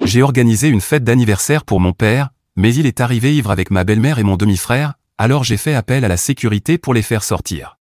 J'ai organisé une fête d'anniversaire pour mon père, mais il est arrivé ivre avec ma belle-mère et mon demi-frère, alors j'ai fait appel à la sécurité pour les faire sortir.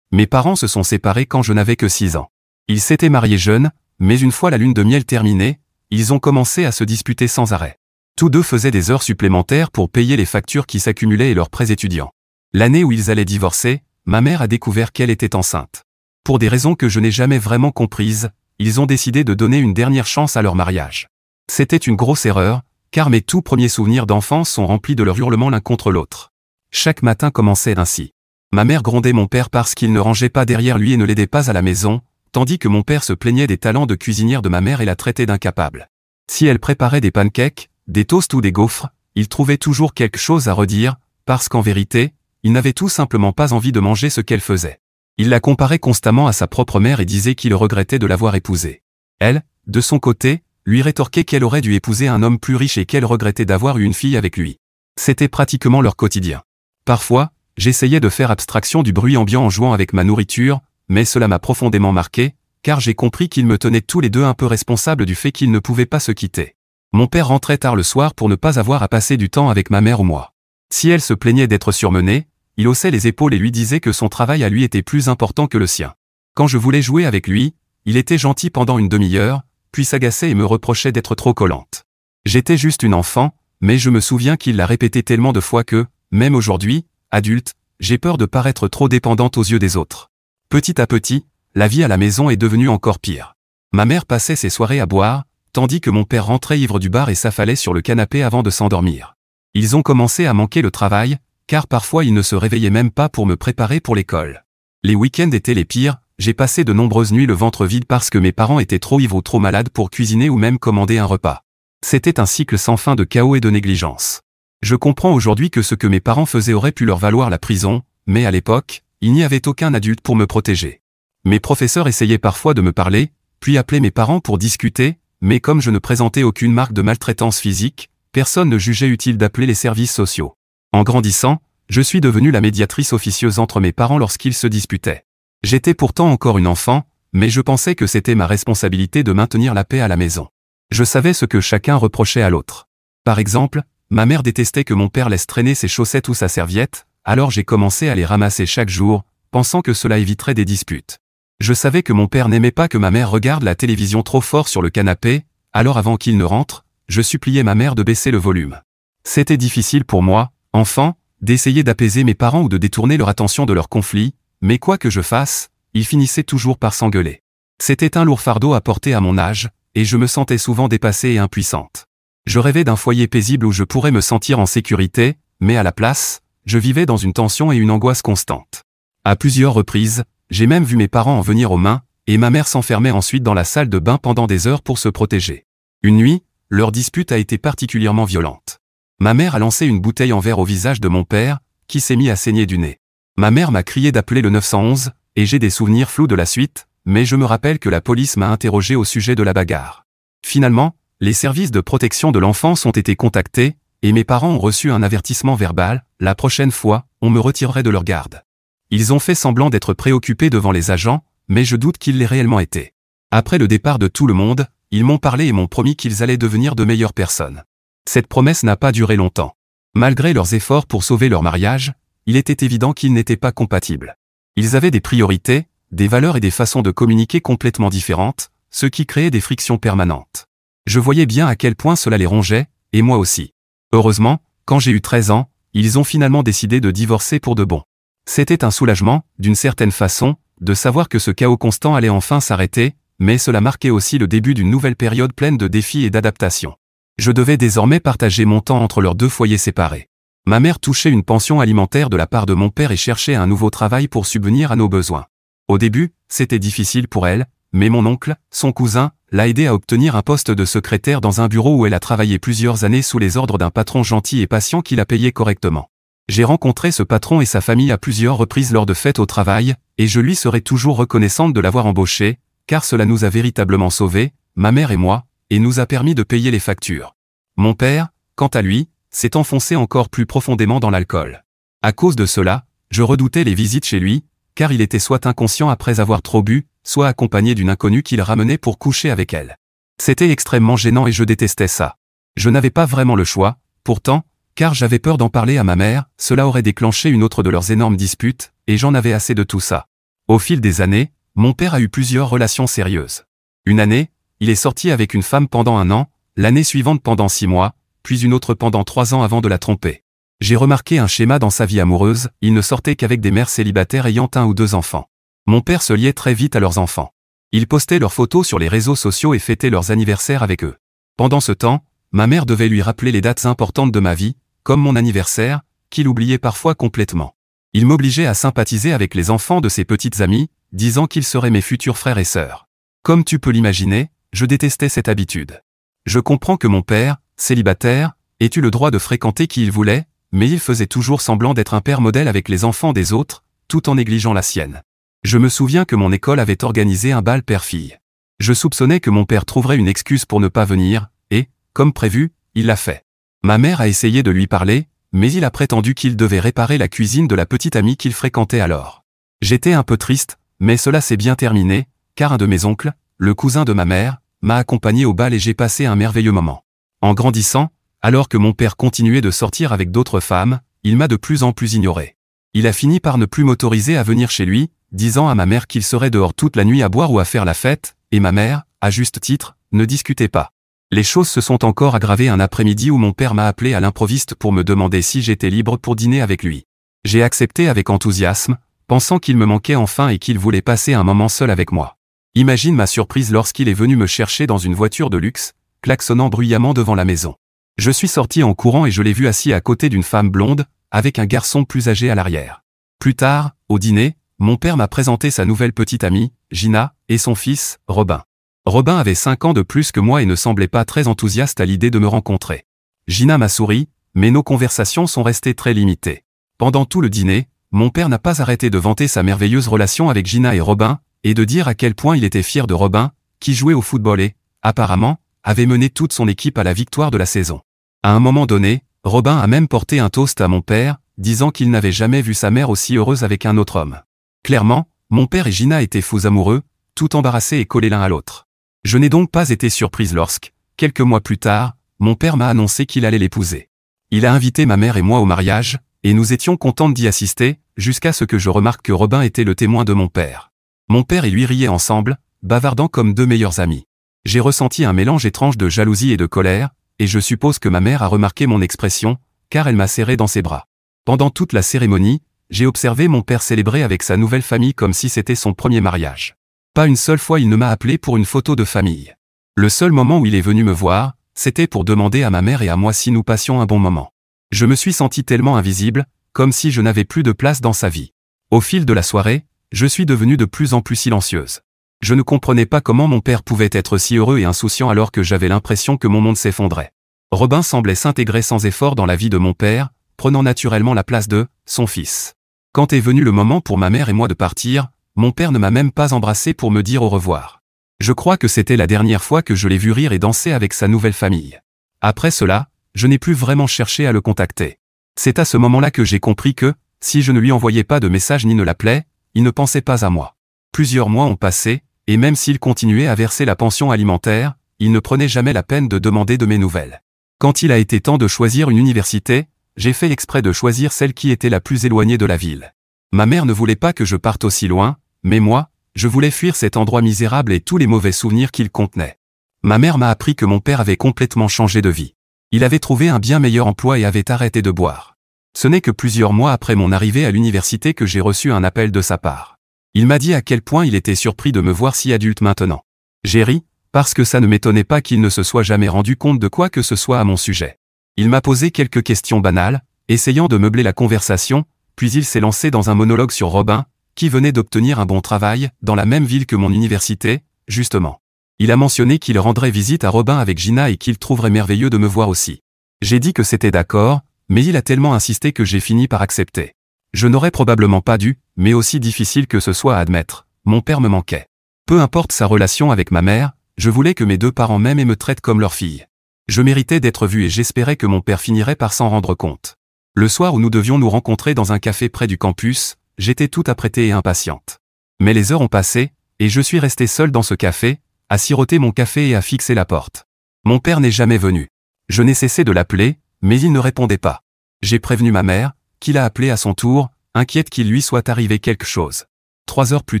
Mes parents se sont séparés quand je n'avais que 6 ans. Ils s'étaient mariés jeunes, mais une fois la lune de miel terminée, ils ont commencé à se disputer sans arrêt. Tous deux faisaient des heures supplémentaires pour payer les factures qui s'accumulaient et leurs prêts étudiants. L'année où ils allaient divorcer, ma mère a découvert qu'elle était enceinte. Pour des raisons que je n'ai jamais vraiment comprises, ils ont décidé de donner une dernière chance à leur mariage. C'était une grosse erreur, car mes tout premiers souvenirs d'enfance sont remplis de leurs hurlements l'un contre l'autre. Chaque matin commençait ainsi. Ma mère grondait mon père parce qu'il ne rangeait pas derrière lui et ne l'aidait pas à la maison, tandis que mon père se plaignait des talents de cuisinière de ma mère et la traitait d'incapable. Si elle préparait des pancakes, des toasts ou des gaufres, il trouvait toujours quelque chose à redire, parce qu'en vérité, il n'avait tout simplement pas envie de manger ce qu'elle faisait. Il la comparait constamment à sa propre mère et disait qu'il regrettait de l'avoir épousée. Elle, de son côté, lui rétorquait qu'elle aurait dû épouser un homme plus riche et qu'elle regrettait d'avoir eu une fille avec lui. C'était pratiquement leur quotidien. Parfois, j'essayais de faire abstraction du bruit ambiant en jouant avec ma nourriture, mais cela m'a profondément marqué, car j'ai compris qu'ils me tenaient tous les deux un peu responsables du fait qu'ils ne pouvaient pas se quitter. Mon père rentrait tard le soir pour ne pas avoir à passer du temps avec ma mère ou moi. Si elle se plaignait d'être surmenée, il haussait les épaules et lui disait que son travail à lui était plus important que le sien. Quand je voulais jouer avec lui, il était gentil pendant une demi-heure, puis s'agaçait et me reprochait d'être trop collante. J'étais juste une enfant, mais je me souviens qu'il l'a répété tellement de fois que, même aujourd'hui, adulte, j'ai peur de paraître trop dépendante aux yeux des autres. Petit à petit, la vie à la maison est devenue encore pire. Ma mère passait ses soirées à boire, tandis que mon père rentrait ivre du bar et s'affalait sur le canapé avant de s'endormir. Ils ont commencé à manquer le travail, car parfois ils ne se réveillaient même pas pour me préparer pour l'école. Les week-ends étaient les pires, j'ai passé de nombreuses nuits le ventre vide parce que mes parents étaient trop ivres ou trop malades pour cuisiner ou même commander un repas. C'était un cycle sans fin de chaos et de négligence. Je comprends aujourd'hui que ce que mes parents faisaient aurait pu leur valoir la prison, mais à l'époque, il n'y avait aucun adulte pour me protéger. Mes professeurs essayaient parfois de me parler, puis appelaient mes parents pour discuter, mais comme je ne présentais aucune marque de maltraitance physique, personne ne jugeait utile d'appeler les services sociaux. En grandissant, je suis devenue la médiatrice officieuse entre mes parents lorsqu'ils se disputaient. J'étais pourtant encore une enfant, mais je pensais que c'était ma responsabilité de maintenir la paix à la maison. Je savais ce que chacun reprochait à l'autre. Par exemple, ma mère détestait que mon père laisse traîner ses chaussettes ou sa serviette, alors j'ai commencé à les ramasser chaque jour, pensant que cela éviterait des disputes. Je savais que mon père n'aimait pas que ma mère regarde la télévision trop fort sur le canapé, alors avant qu'il ne rentre, je suppliais ma mère de baisser le volume. C'était difficile pour moi, enfant, d'essayer d'apaiser mes parents ou de détourner leur attention de leurs conflits, mais quoi que je fasse, ils finissaient toujours par s'engueuler. C'était un lourd fardeau à porter à mon âge, et je me sentais souvent dépassée et impuissante. Je rêvais d'un foyer paisible où je pourrais me sentir en sécurité, mais à la place, je vivais dans une tension et une angoisse constante. À plusieurs reprises, j'ai même vu mes parents en venir aux mains, et ma mère s'enfermait ensuite dans la salle de bain pendant des heures pour se protéger. Une nuit, leur dispute a été particulièrement violente. Ma mère a lancé une bouteille en verre au visage de mon père, qui s'est mis à saigner du nez. Ma mère m'a crié d'appeler le 911, et j'ai des souvenirs flous de la suite, mais je me rappelle que la police m'a interrogé au sujet de la bagarre. Finalement, les services de protection de l'enfance ont été contactés, et mes parents ont reçu un avertissement verbal, la prochaine fois, on me retirerait de leur garde. Ils ont fait semblant d'être préoccupés devant les agents, mais je doute qu'ils l'aient réellement été. Après le départ de tout le monde, ils m'ont parlé et m'ont promis qu'ils allaient devenir de meilleures personnes. Cette promesse n'a pas duré longtemps. Malgré leurs efforts pour sauver leur mariage, il était évident qu'ils n'étaient pas compatibles. Ils avaient des priorités, des valeurs et des façons de communiquer complètement différentes, ce qui créait des frictions permanentes. Je voyais bien à quel point cela les rongeait, et moi aussi. Heureusement, quand j'ai eu 13 ans, ils ont finalement décidé de divorcer pour de bon. C'était un soulagement, d'une certaine façon, de savoir que ce chaos constant allait enfin s'arrêter, mais cela marquait aussi le début d'une nouvelle période pleine de défis et d'adaptations. Je devais désormais partager mon temps entre leurs deux foyers séparés. Ma mère touchait une pension alimentaire de la part de mon père et cherchait un nouveau travail pour subvenir à nos besoins. Au début, c'était difficile pour elle, mais mon oncle, son cousin, l'a aidé à obtenir un poste de secrétaire dans un bureau où elle a travaillé plusieurs années sous les ordres d'un patron gentil et patient qui la payait correctement. J'ai rencontré ce patron et sa famille à plusieurs reprises lors de fêtes au travail, et je lui serai toujours reconnaissante de l'avoir embauché, car cela nous a véritablement sauvés, ma mère et moi, et nous a permis de payer les factures. Mon père, quant à lui, s'est enfoncé encore plus profondément dans l'alcool. À cause de cela, je redoutais les visites chez lui, car il était soit inconscient après avoir trop bu, soit accompagné d'une inconnue qu'il ramenait pour coucher avec elle. C'était extrêmement gênant et je détestais ça. Je n'avais pas vraiment le choix, pourtant, car j'avais peur d'en parler à ma mère, cela aurait déclenché une autre de leurs énormes disputes, et j'en avais assez de tout ça. Au fil des années, mon père a eu plusieurs relations sérieuses. Une année, il est sorti avec une femme pendant 1 an, l'année suivante pendant 6 mois, puis une autre pendant 3 ans avant de la tromper. J'ai remarqué un schéma dans sa vie amoureuse, il ne sortait qu'avec des mères célibataires ayant 1 ou 2 enfants. Mon père se liait très vite à leurs enfants. Il postait leurs photos sur les réseaux sociaux et fêtait leurs anniversaires avec eux. Pendant ce temps, ma mère devait lui rappeler les dates importantes de ma vie, comme mon anniversaire, qu'il oubliait parfois complètement. Il m'obligeait à sympathiser avec les enfants de ses petites amies, disant qu'ils seraient mes futurs frères et sœurs. Comme tu peux l'imaginer, je détestais cette habitude. Je comprends que mon père, célibataire, ait eu le droit de fréquenter qui il voulait, mais il faisait toujours semblant d'être un père modèle avec les enfants des autres, tout en négligeant la sienne. Je me souviens que mon école avait organisé un bal père-fille. Je soupçonnais que mon père trouverait une excuse pour ne pas venir, et, comme prévu, il l'a fait. Ma mère a essayé de lui parler, mais il a prétendu qu'il devait réparer la cuisine de la petite amie qu'il fréquentait alors. J'étais un peu triste, mais cela s'est bien terminé, car un de mes oncles, le cousin de ma mère, m'a accompagné au bal et j'ai passé un merveilleux moment. En grandissant, alors que mon père continuait de sortir avec d'autres femmes, il m'a de plus en plus ignoré. Il a fini par ne plus m'autoriser à venir chez lui, disant à ma mère qu'il serait dehors toute la nuit à boire ou à faire la fête, et ma mère, à juste titre, ne discutait pas. Les choses se sont encore aggravées un après-midi où mon père m'a appelé à l'improviste pour me demander si j'étais libre pour dîner avec lui. J'ai accepté avec enthousiasme, pensant qu'il me manquait enfin et qu'il voulait passer un moment seul avec moi. Imagine ma surprise lorsqu'il est venu me chercher dans une voiture de luxe, klaxonnant bruyamment devant la maison. Je suis sorti en courant et je l'ai vu assis à côté d'une femme blonde, avec un garçon plus âgé à l'arrière. Plus tard, au dîner, mon père m'a présenté sa nouvelle petite amie, Gina, et son fils, Robin. Robin avait 5 ans de plus que moi et ne semblait pas très enthousiaste à l'idée de me rencontrer. Gina m'a souri, mais nos conversations sont restées très limitées. Pendant tout le dîner, mon père n'a pas arrêté de vanter sa merveilleuse relation avec Gina et Robin, et de dire à quel point il était fier de Robin, qui jouait au football et, apparemment, avait mené toute son équipe à la victoire de la saison. À un moment donné, Robin a même porté un toast à mon père, disant qu'il n'avait jamais vu sa mère aussi heureuse avec un autre homme. Clairement, mon père et Gina étaient fous amoureux, tout embarrassés et collés l'un à l'autre. Je n'ai donc pas été surprise lorsque, quelques mois plus tard, mon père m'a annoncé qu'il allait l'épouser. Il a invité ma mère et moi au mariage, et nous étions contentes d'y assister, jusqu'à ce que je remarque que Robin était le témoin de mon père. Mon père et lui riaient ensemble, bavardant comme 2 meilleurs amis. J'ai ressenti un mélange étrange de jalousie et de colère, et je suppose que ma mère a remarqué mon expression, car elle m'a serré dans ses bras. Pendant toute la cérémonie, j'ai observé mon père célébrer avec sa nouvelle famille comme si c'était son premier mariage. Pas une seule fois il ne m'a appelé pour une photo de famille. Le seul moment où il est venu me voir, c'était pour demander à ma mère et à moi si nous passions un bon moment. Je me suis senti tellement invisible, comme si je n'avais plus de place dans sa vie. Au fil de la soirée, je suis devenue de plus en plus silencieuse. Je ne comprenais pas comment mon père pouvait être si heureux et insouciant alors que j'avais l'impression que mon monde s'effondrait. Robin semblait s'intégrer sans effort dans la vie de mon père, prenant naturellement la place de son fils. Quand est venu le moment pour ma mère et moi de partir, mon père ne m'a même pas embrassé pour me dire au revoir. Je crois que c'était la dernière fois que je l'ai vu rire et danser avec sa nouvelle famille. Après cela, je n'ai plus vraiment cherché à le contacter. C'est à ce moment-là que j'ai compris que, si je ne lui envoyais pas de message ni ne l'appelais, il ne pensait pas à moi. Plusieurs mois ont passé, et même s'il continuait à verser la pension alimentaire, il ne prenait jamais la peine de demander de mes nouvelles. Quand il a été temps de choisir une université, j'ai fait exprès de choisir celle qui était la plus éloignée de la ville. Ma mère ne voulait pas que je parte aussi loin, mais moi, je voulais fuir cet endroit misérable et tous les mauvais souvenirs qu'il contenait. Ma mère m'a appris que mon père avait complètement changé de vie. Il avait trouvé un bien meilleur emploi et avait arrêté de boire. Ce n'est que plusieurs mois après mon arrivée à l'université que j'ai reçu un appel de sa part. Il m'a dit à quel point il était surpris de me voir si adulte maintenant. J'ai ri, parce que ça ne m'étonnait pas qu'il ne se soit jamais rendu compte de quoi que ce soit à mon sujet. Il m'a posé quelques questions banales, essayant de meubler la conversation, puis il s'est lancé dans un monologue sur Robin, qui venait d'obtenir un bon travail, dans la même ville que mon université, justement. Il a mentionné qu'il rendrait visite à Robin avec Gina et qu'il trouverait merveilleux de me voir aussi. J'ai dit que c'était d'accord, mais il a tellement insisté que j'ai fini par accepter. Je n'aurais probablement pas dû, mais aussi difficile que ce soit à admettre, mon père me manquait. Peu importe sa relation avec ma mère, je voulais que mes 2 parents m'aiment et me traitent comme leur fille. Je méritais d'être vu et j'espérais que mon père finirait par s'en rendre compte. Le soir où nous devions nous rencontrer dans un café près du campus, j'étais toute apprêtée et impatiente. Mais les heures ont passé, et je suis restée seule dans ce café, à siroter mon café et à fixer la porte. Mon père n'est jamais venu. Je n'ai cessé de l'appeler, mais il ne répondait pas. J'ai prévenu ma mère, qui l'a appelé à son tour, inquiète qu'il lui soit arrivé quelque chose. 3 heures plus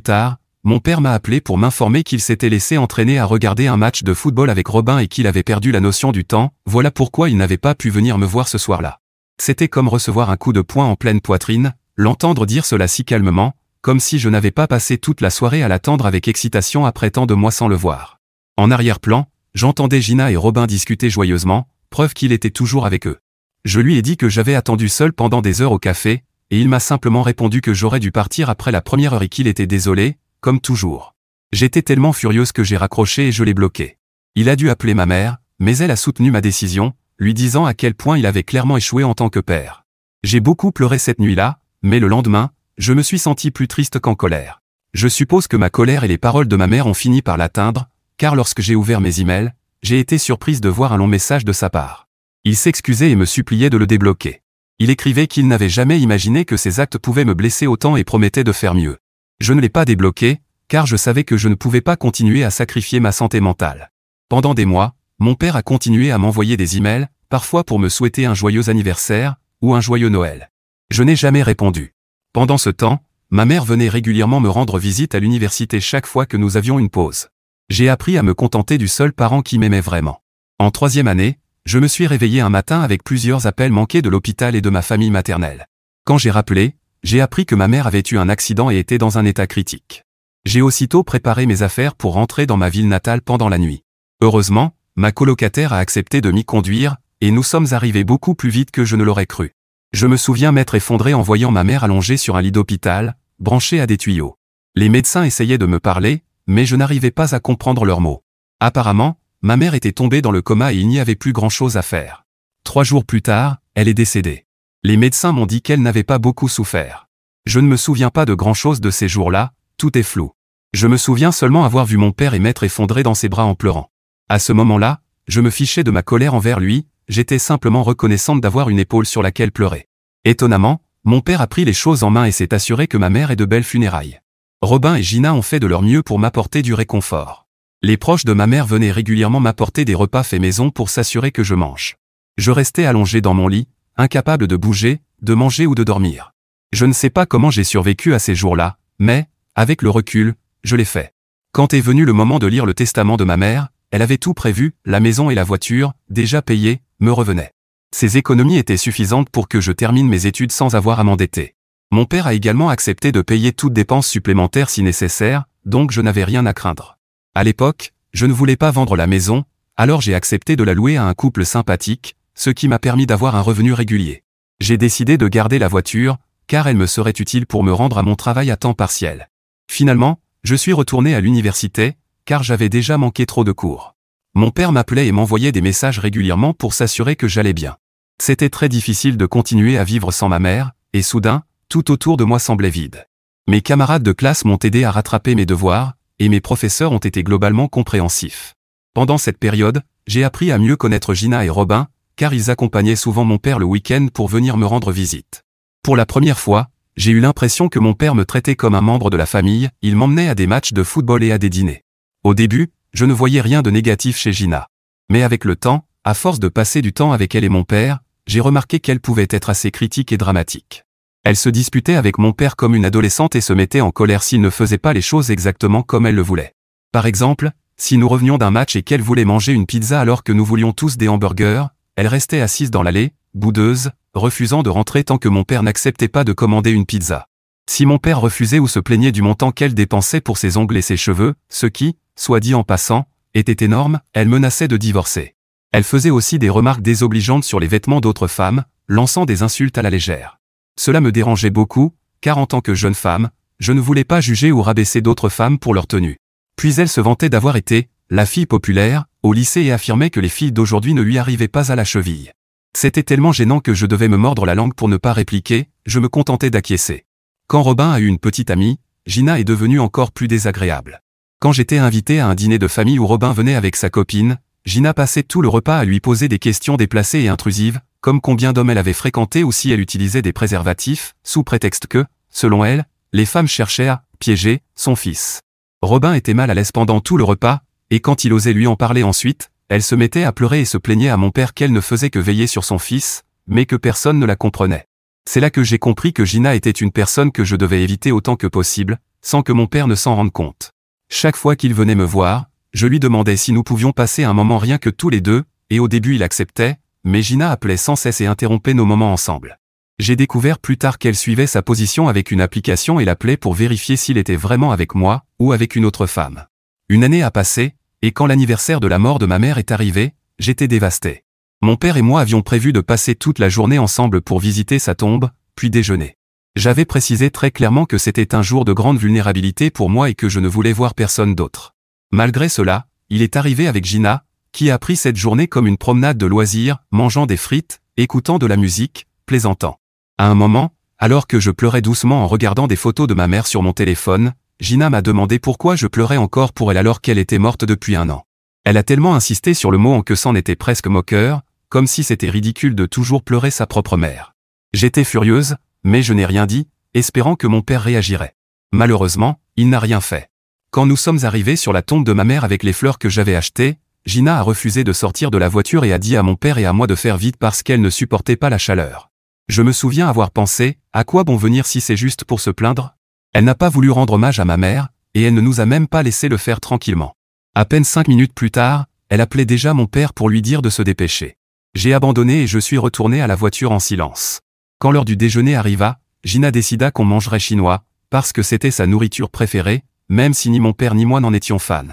tard, mon père m'a appelé pour m'informer qu'il s'était laissé entraîner à regarder un match de football avec Robin et qu'il avait perdu la notion du temps, voilà pourquoi il n'avait pas pu venir me voir ce soir-là. C'était comme recevoir un coup de poing en pleine poitrine, l'entendre dire cela si calmement, comme si je n'avais pas passé toute la soirée à l'attendre avec excitation après tant de mois sans le voir. En arrière-plan, j'entendais Gina et Robin discuter joyeusement, preuve qu'il était toujours avec eux. Je lui ai dit que j'avais attendu seul pendant des heures au café, et il m'a simplement répondu que j'aurais dû partir après la première heure et qu'il était désolé, comme toujours. J'étais tellement furieuse que j'ai raccroché et je l'ai bloqué. Il a dû appeler ma mère, mais elle a soutenu ma décision, lui disant à quel point il avait clairement échoué en tant que père. J'ai beaucoup pleuré cette nuit-là, mais le lendemain, je me suis senti plus triste qu'en colère. Je suppose que ma colère et les paroles de ma mère ont fini par l'atteindre, car lorsque j'ai ouvert mes emails, j'ai été surprise de voir un long message de sa part. Il s'excusait et me suppliait de le débloquer. Il écrivait qu'il n'avait jamais imaginé que ses actes pouvaient me blesser autant et promettait de faire mieux. Je ne l'ai pas débloqué, car je savais que je ne pouvais pas continuer à sacrifier ma santé mentale. Pendant des mois, mon père a continué à m'envoyer des emails, parfois pour me souhaiter un joyeux anniversaire, ou un joyeux Noël. Je n'ai jamais répondu. Pendant ce temps, ma mère venait régulièrement me rendre visite à l'université chaque fois que nous avions une pause. J'ai appris à me contenter du seul parent qui m'aimait vraiment. En 3e année, je me suis réveillé un matin avec plusieurs appels manqués de l'hôpital et de ma famille maternelle. Quand j'ai rappelé, j'ai appris que ma mère avait eu un accident et était dans un état critique. J'ai aussitôt préparé mes affaires pour rentrer dans ma ville natale pendant la nuit. Heureusement, ma colocataire a accepté de m'y conduire, et nous sommes arrivés beaucoup plus vite que je ne l'aurais cru. Je me souviens m'être effondré en voyant ma mère allongée sur un lit d'hôpital, branchée à des tuyaux. Les médecins essayaient de me parler, mais je n'arrivais pas à comprendre leurs mots. Apparemment, ma mère était tombée dans le coma et il n'y avait plus grand-chose à faire. 3 jours plus tard, elle est décédée. Les médecins m'ont dit qu'elle n'avait pas beaucoup souffert. Je ne me souviens pas de grand-chose de ces jours-là, tout est flou. Je me souviens seulement avoir vu mon père et m'être effondré dans ses bras en pleurant. À ce moment-là, je me fichais de ma colère envers lui, j'étais simplement reconnaissante d'avoir une épaule sur laquelle pleurer. Étonnamment, mon père a pris les choses en main et s'est assuré que ma mère ait de belles funérailles. Robin et Gina ont fait de leur mieux pour m'apporter du réconfort. Les proches de ma mère venaient régulièrement m'apporter des repas faits maison pour s'assurer que je mange. Je restais allongé dans mon lit, incapable de bouger, de manger ou de dormir. Je ne sais pas comment j'ai survécu à ces jours-là, mais, avec le recul, je l'ai fait. Quand est venu le moment de lire le testament de ma mère, elle avait tout prévu, la maison et la voiture, déjà payées, me revenaient. Ces économies étaient suffisantes pour que je termine mes études sans avoir à m'endetter. Mon père a également accepté de payer toute dépense supplémentaire si nécessaire, donc je n'avais rien à craindre. À l'époque, je ne voulais pas vendre la maison, alors j'ai accepté de la louer à un couple sympathique, ce qui m'a permis d'avoir un revenu régulier. J'ai décidé de garder la voiture, car elle me serait utile pour me rendre à mon travail à temps partiel. Finalement, je suis retourné à l'université, car j'avais déjà manqué trop de cours. Mon père m'appelait et m'envoyait des messages régulièrement pour s'assurer que j'allais bien. C'était très difficile de continuer à vivre sans ma mère, et soudain, tout autour de moi semblait vide. Mes camarades de classe m'ont aidé à rattraper mes devoirs, et mes professeurs ont été globalement compréhensifs. Pendant cette période, j'ai appris à mieux connaître Gina et Robin, car ils accompagnaient souvent mon père le week-end pour venir me rendre visite. Pour la première fois, j'ai eu l'impression que mon père me traitait comme un membre de la famille, il m'emmenait à des matchs de football et à des dîners. Au début, je ne voyais rien de négatif chez Gina. Mais avec le temps, à force de passer du temps avec elle et mon père, j'ai remarqué qu'elle pouvait être assez critique et dramatique. Elle se disputait avec mon père comme une adolescente et se mettait en colère s'il ne faisait pas les choses exactement comme elle le voulait. Par exemple, si nous revenions d'un match et qu'elle voulait manger une pizza alors que nous voulions tous des hamburgers, elle restait assise dans l'allée, boudeuse, refusant de rentrer tant que mon père n'acceptait pas de commander une pizza. Si mon père refusait ou se plaignait du montant qu'elle dépensait pour ses ongles et ses cheveux, ce qui, soit dit en passant, était énorme, elle menaçait de divorcer. Elle faisait aussi des remarques désobligeantes sur les vêtements d'autres femmes, lançant des insultes à la légère. Cela me dérangeait beaucoup, car en tant que jeune femme, je ne voulais pas juger ou rabaisser d'autres femmes pour leur tenue. Puis elle se vantait d'avoir été la fille populaire au lycée et affirmait que les filles d'aujourd'hui ne lui arrivaient pas à la cheville. C'était tellement gênant que je devais me mordre la langue pour ne pas répliquer, je me contentais d'acquiescer. Quand Robin a eu une petite amie, Gina est devenue encore plus désagréable. Quand j'étais invité à un dîner de famille où Robin venait avec sa copine, Gina passait tout le repas à lui poser des questions déplacées et intrusives, comme combien d'hommes elle avait fréquenté ou si elle utilisait des préservatifs, sous prétexte que, selon elle, les femmes cherchaient à piéger son fils. Robin était mal à l'aise pendant tout le repas, et quand il osait lui en parler ensuite, elle se mettait à pleurer et se plaignait à mon père qu'elle ne faisait que veiller sur son fils, mais que personne ne la comprenait. C'est là que j'ai compris que Gina était une personne que je devais éviter autant que possible, sans que mon père ne s'en rende compte. Chaque fois qu'il venait me voir, je lui demandais si nous pouvions passer un moment rien que tous les deux, et au début il acceptait, mais Gina appelait sans cesse et interrompait nos moments ensemble. J'ai découvert plus tard qu'elle suivait sa position avec une application et l'appelait pour vérifier s'il était vraiment avec moi, ou avec une autre femme. Une année a passé, et quand l'anniversaire de la mort de ma mère est arrivé, j'étais dévasté. Mon père et moi avions prévu de passer toute la journée ensemble pour visiter sa tombe, puis déjeuner. J'avais précisé très clairement que c'était un jour de grande vulnérabilité pour moi et que je ne voulais voir personne d'autre. Malgré cela, il est arrivé avec Gina, qui a pris cette journée comme une promenade de loisirs, mangeant des frites, écoutant de la musique, plaisantant. À un moment, alors que je pleurais doucement en regardant des photos de ma mère sur mon téléphone, Gina m'a demandé pourquoi je pleurais encore pour elle alors qu'elle était morte depuis 1 an. Elle a tellement insisté sur le mot en que c'en était presque moqueur, comme si c'était ridicule de toujours pleurer sa propre mère. J'étais furieuse, mais je n'ai rien dit, espérant que mon père réagirait. Malheureusement, il n'a rien fait. Quand nous sommes arrivés sur la tombe de ma mère avec les fleurs que j'avais achetées, Gina a refusé de sortir de la voiture et a dit à mon père et à moi de faire vite parce qu'elle ne supportait pas la chaleur. Je me souviens avoir pensé, à quoi bon venir si c'est juste pour se plaindre? Elle n'a pas voulu rendre hommage à ma mère, et elle ne nous a même pas laissé le faire tranquillement. À peine 5 minutes plus tard, elle appelait déjà mon père pour lui dire de se dépêcher. J'ai abandonné et je suis retourné à la voiture en silence. Quand l'heure du déjeuner arriva, Gina décida qu'on mangerait chinois, parce que c'était sa nourriture préférée, même si ni mon père ni moi n'en étions fans.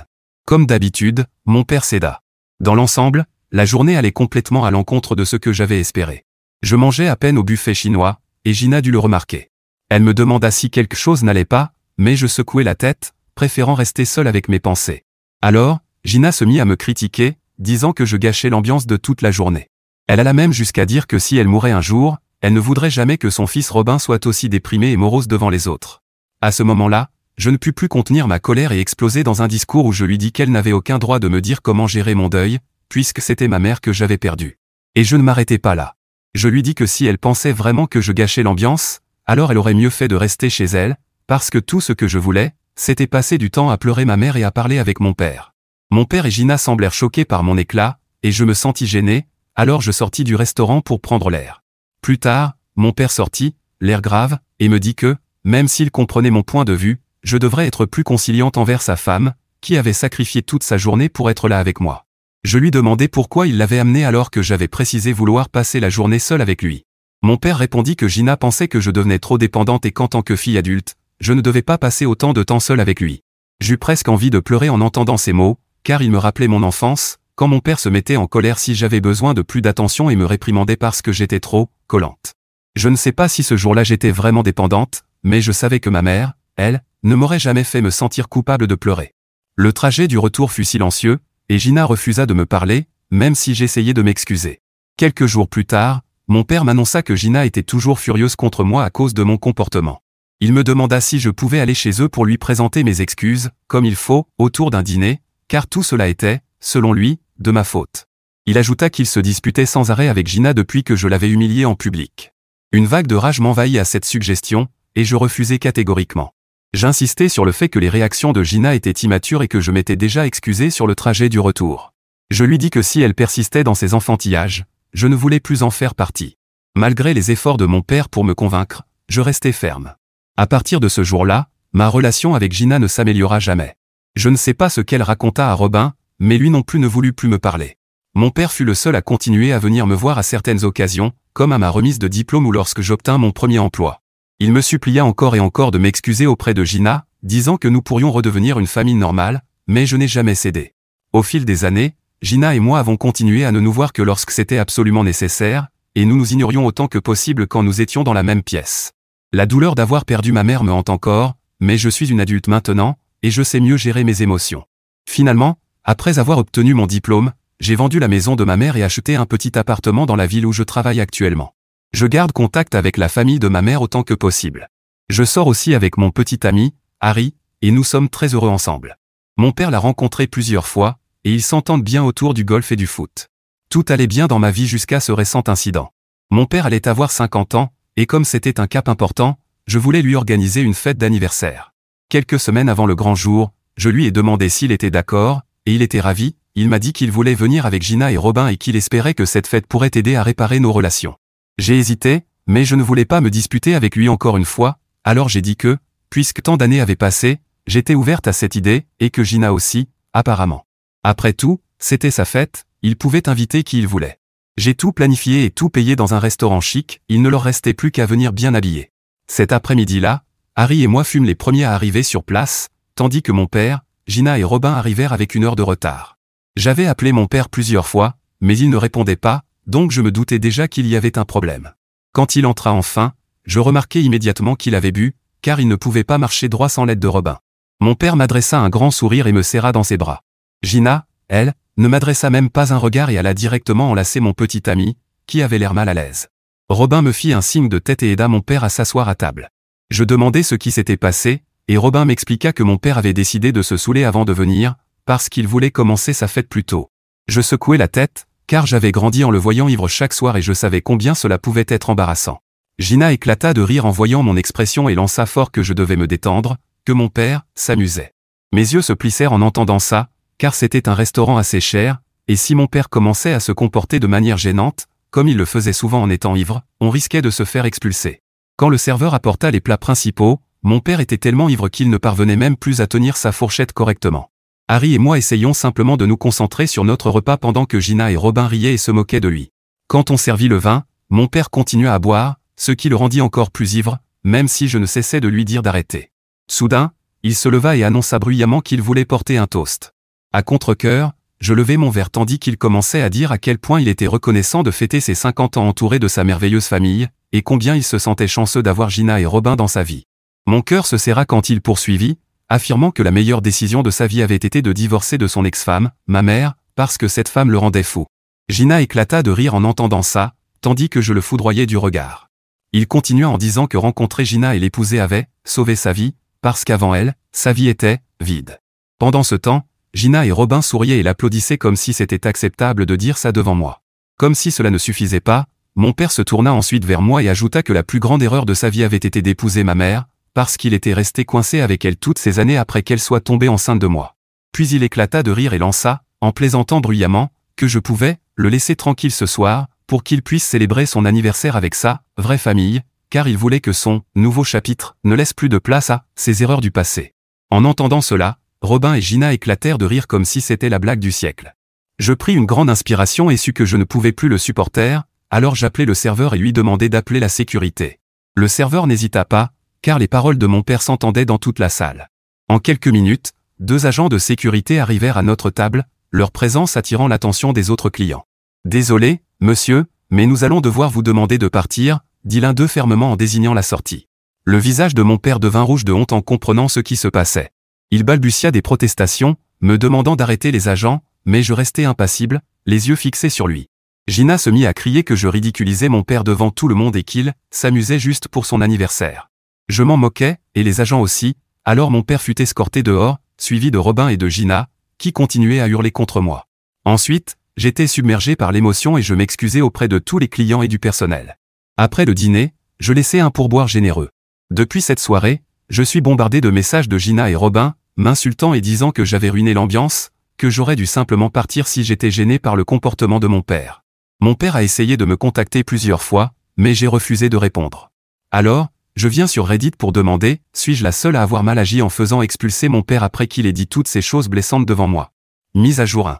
Comme d'habitude, mon père céda. Dans l'ensemble, la journée allait complètement à l'encontre de ce que j'avais espéré. Je mangeais à peine au buffet chinois, et Gina dut le remarquer. Elle me demanda si quelque chose n'allait pas, mais je secouai la tête, préférant rester seul avec mes pensées. Alors, Gina se mit à me critiquer, disant que je gâchais l'ambiance de toute la journée. Elle alla même jusqu'à dire que si elle mourait un jour, elle ne voudrait jamais que son fils Robin soit aussi déprimé et morose devant les autres. À ce moment-là, je ne pus plus contenir ma colère et explosai dans un discours où je lui dis qu'elle n'avait aucun droit de me dire comment gérer mon deuil, puisque c'était ma mère que j'avais perdue. Et je ne m'arrêtais pas là. Je lui dis que si elle pensait vraiment que je gâchais l'ambiance, alors elle aurait mieux fait de rester chez elle, parce que tout ce que je voulais, c'était passer du temps à pleurer ma mère et à parler avec mon père. Mon père et Gina semblèrent choqués par mon éclat, et je me sentis gêné, alors je sortis du restaurant pour prendre l'air. Plus tard, mon père sortit, l'air grave, et me dit que, même s'il comprenait mon point de vue, je devrais être plus conciliante envers sa femme, qui avait sacrifié toute sa journée pour être là avec moi. Je lui demandai pourquoi il l'avait amené alors que j'avais précisé vouloir passer la journée seule avec lui. Mon père répondit que Gina pensait que je devenais trop dépendante et qu'en tant que fille adulte, je ne devais pas passer autant de temps seule avec lui. J'eus presque envie de pleurer en entendant ces mots, car il me rappelait mon enfance, quand mon père se mettait en colère si j'avais besoin de plus d'attention et me réprimandait parce que j'étais trop collante. Je ne sais pas si ce jour-là j'étais vraiment dépendante, mais je savais que ma mère, elle, ne m'aurait jamais fait me sentir coupable de pleurer. Le trajet du retour fut silencieux, et Gina refusa de me parler, même si j'essayais de m'excuser. Quelques jours plus tard, mon père m'annonça que Gina était toujours furieuse contre moi à cause de mon comportement. Il me demanda si je pouvais aller chez eux pour lui présenter mes excuses, comme il faut, autour d'un dîner, car tout cela était, selon lui, de ma faute. Il ajouta qu'il se disputait sans arrêt avec Gina depuis que je l'avais humiliée en public. Une vague de rage m'envahit à cette suggestion, et je refusai catégoriquement. J'insistais sur le fait que les réactions de Gina étaient immatures et que je m'étais déjà excusé sur le trajet du retour. Je lui dis que si elle persistait dans ses enfantillages, je ne voulais plus en faire partie. Malgré les efforts de mon père pour me convaincre, je restais ferme. À partir de ce jour-là, ma relation avec Gina ne s'améliora jamais. Je ne sais pas ce qu'elle raconta à Robin, mais lui non plus ne voulut plus me parler. Mon père fut le seul à continuer à venir me voir à certaines occasions, comme à ma remise de diplôme ou lorsque j'obtins mon premier emploi. Il me supplia encore et encore de m'excuser auprès de Gina, disant que nous pourrions redevenir une famille normale, mais je n'ai jamais cédé. Au fil des années, Gina et moi avons continué à ne nous voir que lorsque c'était absolument nécessaire, et nous nous ignorions autant que possible quand nous étions dans la même pièce. La douleur d'avoir perdu ma mère me hante encore, mais je suis une adulte maintenant, et je sais mieux gérer mes émotions. Finalement, après avoir obtenu mon diplôme, j'ai vendu la maison de ma mère et acheté un petit appartement dans la ville où je travaille actuellement. Je garde contact avec la famille de ma mère autant que possible. Je sors aussi avec mon petit ami, Harry, et nous sommes très heureux ensemble. Mon père l'a rencontré plusieurs fois, et ils s'entendent bien autour du golf et du foot. Tout allait bien dans ma vie jusqu'à ce récent incident. Mon père allait avoir 50 ans, et comme c'était un cap important, je voulais lui organiser une fête d'anniversaire. Quelques semaines avant le grand jour, je lui ai demandé s'il était d'accord, et il était ravi, il m'a dit qu'il voulait venir avec Gina et Robin et qu'il espérait que cette fête pourrait aider à réparer nos relations. J'ai hésité, mais je ne voulais pas me disputer avec lui encore une fois, alors j'ai dit que, puisque tant d'années avaient passé, j'étais ouverte à cette idée, et que Gina aussi, apparemment. Après tout, c'était sa fête, il pouvait inviter qui il voulait. J'ai tout planifié et tout payé dans un restaurant chic, il ne leur restait plus qu'à venir bien habillés. Cet après-midi-là, Harry et moi fûmes les premiers à arriver sur place, tandis que mon père, Gina et Robin arrivèrent avec 1 heure de retard. J'avais appelé mon père plusieurs fois, mais il ne répondait pas, donc je me doutais déjà qu'il y avait un problème. Quand il entra enfin, je remarquai immédiatement qu'il avait bu, car il ne pouvait pas marcher droit sans l'aide de Robin. Mon père m'adressa un grand sourire et me serra dans ses bras. Gina, elle, ne m'adressa même pas un regard et alla directement enlacer mon petit ami, qui avait l'air mal à l'aise. Robin me fit un signe de tête et aida mon père à s'asseoir à table. Je demandai ce qui s'était passé, et Robin m'expliqua que mon père avait décidé de se saouler avant de venir, parce qu'il voulait commencer sa fête plus tôt. Je secouai la tête, car j'avais grandi en le voyant ivre chaque soir et je savais combien cela pouvait être embarrassant. Gina éclata de rire en voyant mon expression et lança fort que je devais me détendre, que mon père s'amusait. Mes yeux se plissèrent en entendant ça, car c'était un restaurant assez cher, et si mon père commençait à se comporter de manière gênante, comme il le faisait souvent en étant ivre, on risquait de se faire expulser. Quand le serveur apporta les plats principaux, mon père était tellement ivre qu'il ne parvenait même plus à tenir sa fourchette correctement. Harry et moi essayions simplement de nous concentrer sur notre repas pendant que Gina et Robin riaient et se moquaient de lui. Quand on servit le vin, mon père continua à boire, ce qui le rendit encore plus ivre, même si je ne cessais de lui dire d'arrêter. Soudain, il se leva et annonça bruyamment qu'il voulait porter un toast. À contre-cœur, je levai mon verre tandis qu'il commençait à dire à quel point il était reconnaissant de fêter ses 50 ans entouré de sa merveilleuse famille, et combien il se sentait chanceux d'avoir Gina et Robin dans sa vie. Mon cœur se serra quand il poursuivit, affirmant que la meilleure décision de sa vie avait été de divorcer de son ex-femme, ma mère, parce que cette femme le rendait fou. Gina éclata de rire en entendant ça, tandis que je le foudroyais du regard. Il continua en disant que rencontrer Gina et l'épouser avait sauvé sa vie, parce qu'avant elle, sa vie était vide. Pendant ce temps, Gina et Robin souriaient et l'applaudissaient comme si c'était acceptable de dire ça devant moi. Comme si cela ne suffisait pas, mon père se tourna ensuite vers moi et ajouta que la plus grande erreur de sa vie avait été d'épouser ma mère, parce qu'il était resté coincé avec elle toutes ces années après qu'elle soit tombée enceinte de moi. Puis il éclata de rire et lança, en plaisantant bruyamment, que je pouvais le laisser tranquille ce soir, pour qu'il puisse célébrer son anniversaire avec sa vraie famille, car il voulait que son nouveau chapitre ne laisse plus de place à ses erreurs du passé. En entendant cela, Robin et Gina éclatèrent de rire comme si c'était la blague du siècle. Je pris une grande inspiration et sus que je ne pouvais plus le supporter, alors j'appelai le serveur et lui demandai d'appeler la sécurité. Le serveur n'hésita pas, car les paroles de mon père s'entendaient dans toute la salle. En quelques minutes, 2 agents de sécurité arrivèrent à notre table, leur présence attirant l'attention des autres clients. « Désolé, monsieur, mais nous allons devoir vous demander de partir », dit l'un d'eux fermement en désignant la sortie. Le visage de mon père devint rouge de honte en comprenant ce qui se passait. Il balbutia des protestations, me demandant d'arrêter les agents, mais je restai impassible, les yeux fixés sur lui. Gina se mit à crier que je ridiculisais mon père devant tout le monde et qu'il s'amusait juste pour son anniversaire. Je m'en moquais, et les agents aussi, alors mon père fut escorté dehors, suivi de Robin et de Gina, qui continuaient à hurler contre moi. Ensuite, j'étais submergé par l'émotion et je m'excusai auprès de tous les clients et du personnel. Après le dîner, je laissai un pourboire généreux. Depuis cette soirée, je suis bombardé de messages de Gina et Robin, m'insultant et disant que j'avais ruiné l'ambiance, que j'aurais dû simplement partir si j'étais gêné par le comportement de mon père. Mon père a essayé de me contacter plusieurs fois, mais j'ai refusé de répondre. Alors, je viens sur Reddit pour demander, suis-je la seule à avoir mal agi en faisant expulser mon père après qu'il ait dit toutes ces choses blessantes devant moi? Mise à jour 1.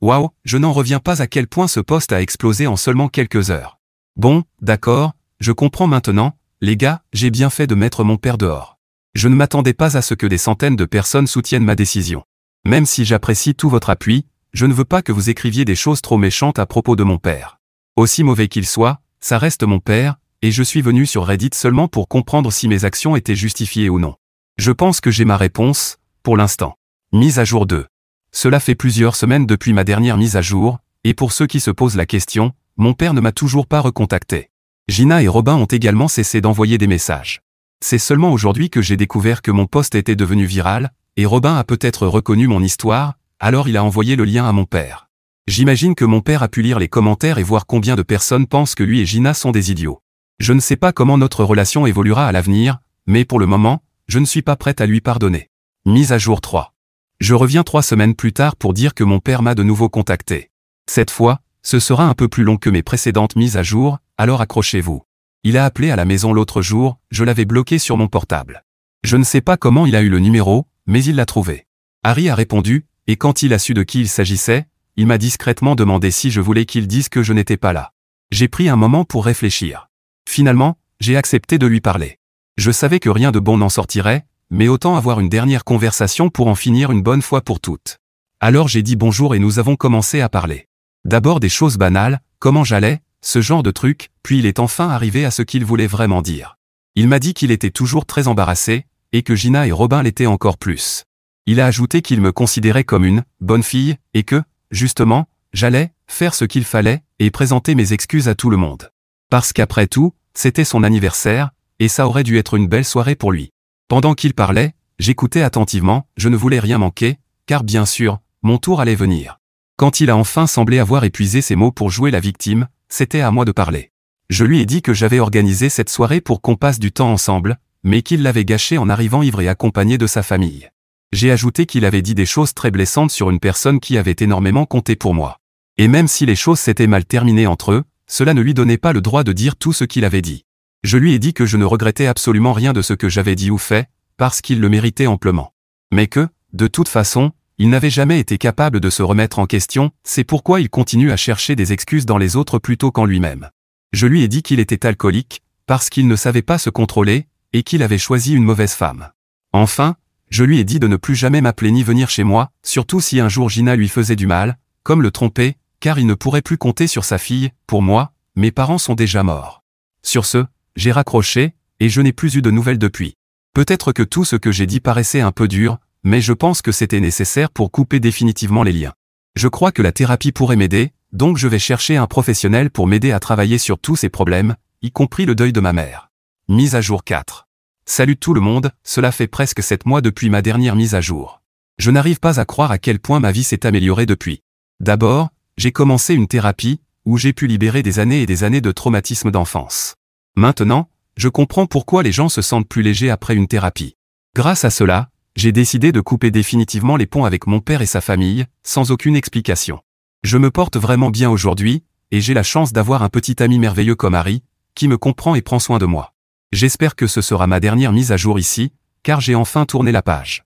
Waouh, je n'en reviens pas à quel point ce post a explosé en seulement quelques heures. Bon, d'accord, je comprends maintenant, les gars, j'ai bien fait de mettre mon père dehors. Je ne m'attendais pas à ce que des centaines de personnes soutiennent ma décision. Même si j'apprécie tout votre appui, je ne veux pas que vous écriviez des choses trop méchantes à propos de mon père. Aussi mauvais qu'il soit, ça reste mon père, et je suis venu sur Reddit seulement pour comprendre si mes actions étaient justifiées ou non. Je pense que j'ai ma réponse, pour l'instant. Mise à jour 2. Cela fait plusieurs semaines depuis ma dernière mise à jour, et pour ceux qui se posent la question, mon père ne m'a toujours pas recontacté. Gina et Robin ont également cessé d'envoyer des messages. C'est seulement aujourd'hui que j'ai découvert que mon post était devenu viral, et Robin a peut-être reconnu mon histoire, alors il a envoyé le lien à mon père. J'imagine que mon père a pu lire les commentaires et voir combien de personnes pensent que lui et Gina sont des idiots. Je ne sais pas comment notre relation évoluera à l'avenir, mais pour le moment, je ne suis pas prête à lui pardonner. Mise à jour 3. Je reviens 3 semaines plus tard pour dire que mon père m'a de nouveau contacté. Cette fois, ce sera un peu plus long que mes précédentes mises à jour, alors accrochez-vous. Il a appelé à la maison l'autre jour, je l'avais bloqué sur mon portable. Je ne sais pas comment il a eu le numéro, mais il l'a trouvé. Harry a répondu, et quand il a su de qui il s'agissait, il m'a discrètement demandé si je voulais qu'il dise que je n'étais pas là. J'ai pris un moment pour réfléchir. Finalement, j'ai accepté de lui parler. Je savais que rien de bon n'en sortirait, mais autant avoir une dernière conversation pour en finir une bonne fois pour toutes. Alors j'ai dit bonjour et nous avons commencé à parler. D'abord des choses banales, comment j'allais, ce genre de trucs, puis il est enfin arrivé à ce qu'il voulait vraiment dire. Il m'a dit qu'il était toujours très embarrassé, et que Gina et Robin l'étaient encore plus. Il a ajouté qu'il me considérait comme une bonne fille, et que, justement, j'allais faire ce qu'il fallait, et présenter mes excuses à tout le monde. Parce qu'après tout, c'était son anniversaire, et ça aurait dû être une belle soirée pour lui. Pendant qu'il parlait, j'écoutais attentivement, je ne voulais rien manquer, car bien sûr, mon tour allait venir. Quand il a enfin semblé avoir épuisé ses mots pour jouer la victime, c'était à moi de parler. Je lui ai dit que j'avais organisé cette soirée pour qu'on passe du temps ensemble, mais qu'il l'avait gâché en arrivant ivre et accompagné de sa famille. J'ai ajouté qu'il avait dit des choses très blessantes sur une personne qui avait énormément compté pour moi. Et même si les choses s'étaient mal terminées entre eux, cela ne lui donnait pas le droit de dire tout ce qu'il avait dit. Je lui ai dit que je ne regrettais absolument rien de ce que j'avais dit ou fait, parce qu'il le méritait amplement. Mais que, de toute façon, il n'avait jamais été capable de se remettre en question, c'est pourquoi il continue à chercher des excuses dans les autres plutôt qu'en lui-même. Je lui ai dit qu'il était alcoolique, parce qu'il ne savait pas se contrôler, et qu'il avait choisi une mauvaise femme. Enfin, je lui ai dit de ne plus jamais m'appeler ni venir chez moi, surtout si un jour Gina lui faisait du mal, comme le tromper, car il ne pourrait plus compter sur sa fille, pour moi, mes parents sont déjà morts. Sur ce, j'ai raccroché, et je n'ai plus eu de nouvelles depuis. Peut-être que tout ce que j'ai dit paraissait un peu dur, mais je pense que c'était nécessaire pour couper définitivement les liens. Je crois que la thérapie pourrait m'aider, donc je vais chercher un professionnel pour m'aider à travailler sur tous ces problèmes, y compris le deuil de ma mère. Mise à jour 4. Salut tout le monde, cela fait presque 7 mois depuis ma dernière mise à jour. Je n'arrive pas à croire à quel point ma vie s'est améliorée depuis. D'abord, j'ai commencé une thérapie, où j'ai pu libérer des années et des années de traumatisme d'enfance. Maintenant, je comprends pourquoi les gens se sentent plus légers après une thérapie. Grâce à cela, j'ai décidé de couper définitivement les ponts avec mon père et sa famille, sans aucune explication. Je me porte vraiment bien aujourd'hui, et j'ai la chance d'avoir un petit ami merveilleux comme Harry, qui me comprend et prend soin de moi. J'espère que ce sera ma dernière mise à jour ici, car j'ai enfin tourné la page.